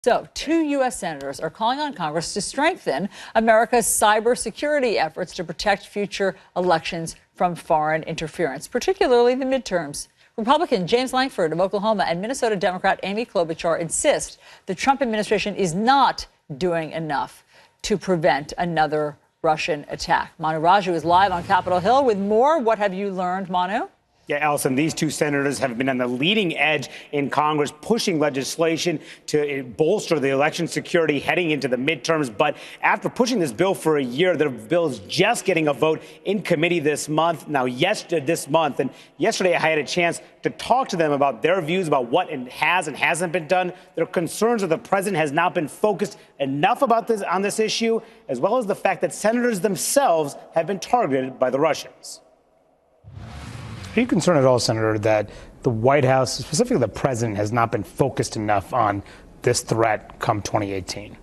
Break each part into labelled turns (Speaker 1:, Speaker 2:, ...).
Speaker 1: So, two U.S. senators are calling on Congress to strengthen America's cybersecurity efforts to protect future elections from foreign interference, particularly the midterms. Republican James Lankford of Oklahoma and Minnesota Democrat Amy Klobuchar insist the Trump administration is not doing enough to prevent another Russian attack. Manu Raju is live on Capitol Hill with more. What have you learned, Manu?
Speaker 2: Yeah, Allison, these two senators have been on the leading edge in Congress, pushing legislation to bolster the election security heading into the midterms. But after pushing this bill for a year, the bill is just getting a vote in committee this month. And yesterday I had a chance to talk to them about their views about what has and hasn't been done. Their concerns that the president has not been focused enough on this issue, as well as the fact that senators themselves have been targeted by the Russians.
Speaker 3: Are you concerned at all, Senator, that the White House, specifically the president, has not been focused enough on this threat come 2018?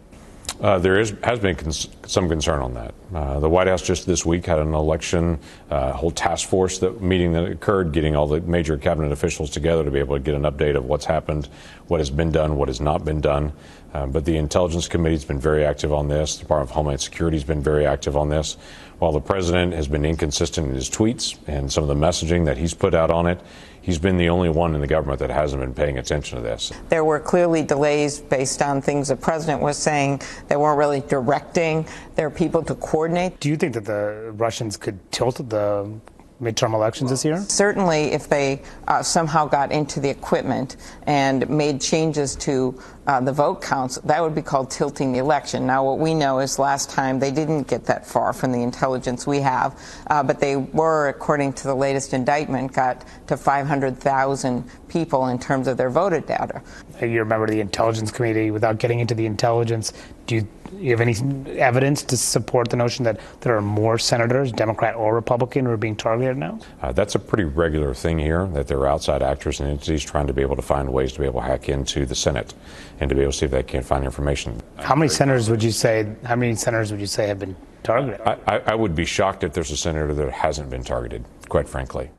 Speaker 4: There has been some concern on that. The White House just this week had an election whole task force meeting that occurred, getting all the major cabinet officials together to be able to get an update of what's happened, what has been done, what has not been done. But the Intelligence Committee has been very active on this. The Department of Homeland Security has been very active on this. While the president has been inconsistent in his tweets and some of the messaging that he's put out on it, he's been the only one in the government that hasn't been paying attention to this.
Speaker 5: There were clearly delays based on things the president was saying. They weren't really directing their people to coordinate.
Speaker 3: Do you think that the Russians could tilt the midterm elections this year?
Speaker 5: Certainly, if they somehow got into the equipment and made changes to the vote counts, that would be called tilting the election. Now, what we know is last time they didn't get that far from the intelligence we have, but they were, according to the latest indictment, got to 500,000 people in terms of their voter data.
Speaker 3: You remember the Intelligence Committee. Without getting into the intelligence, do you have any evidence to support the notion that there are more senators, Democrat or Republican, who are being targeted now?
Speaker 4: That's a pretty regular thing here, that there are outside actors and entities trying to be able to find ways to be able to hack into the Senate and to be able to see if they can't find information.
Speaker 3: How many senators would you say have been targeted?
Speaker 4: I would be shocked if there's a senator that hasn't been targeted, quite frankly.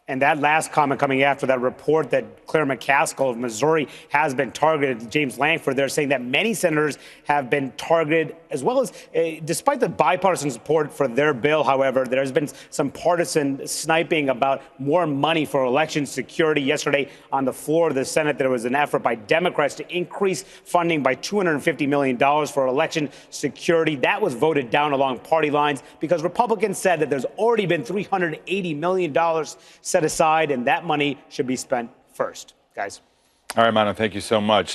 Speaker 2: And that last comment coming after that report that Claire McCaskill of Missouri has been targeted, James Lankford, they're saying that many senators have been targeted, as well as, despite the bipartisan support for their bill, however, there has been some partisan sniping about more money for election security. Yesterday on the floor of the Senate, there was an effort by Democrats to increase funding by $250 million for election security. That was voted down along party lines because Republicans said that there's already been $380 million set aside, and that money should be spent first. Guys.
Speaker 6: All right, Manu, thank you so much.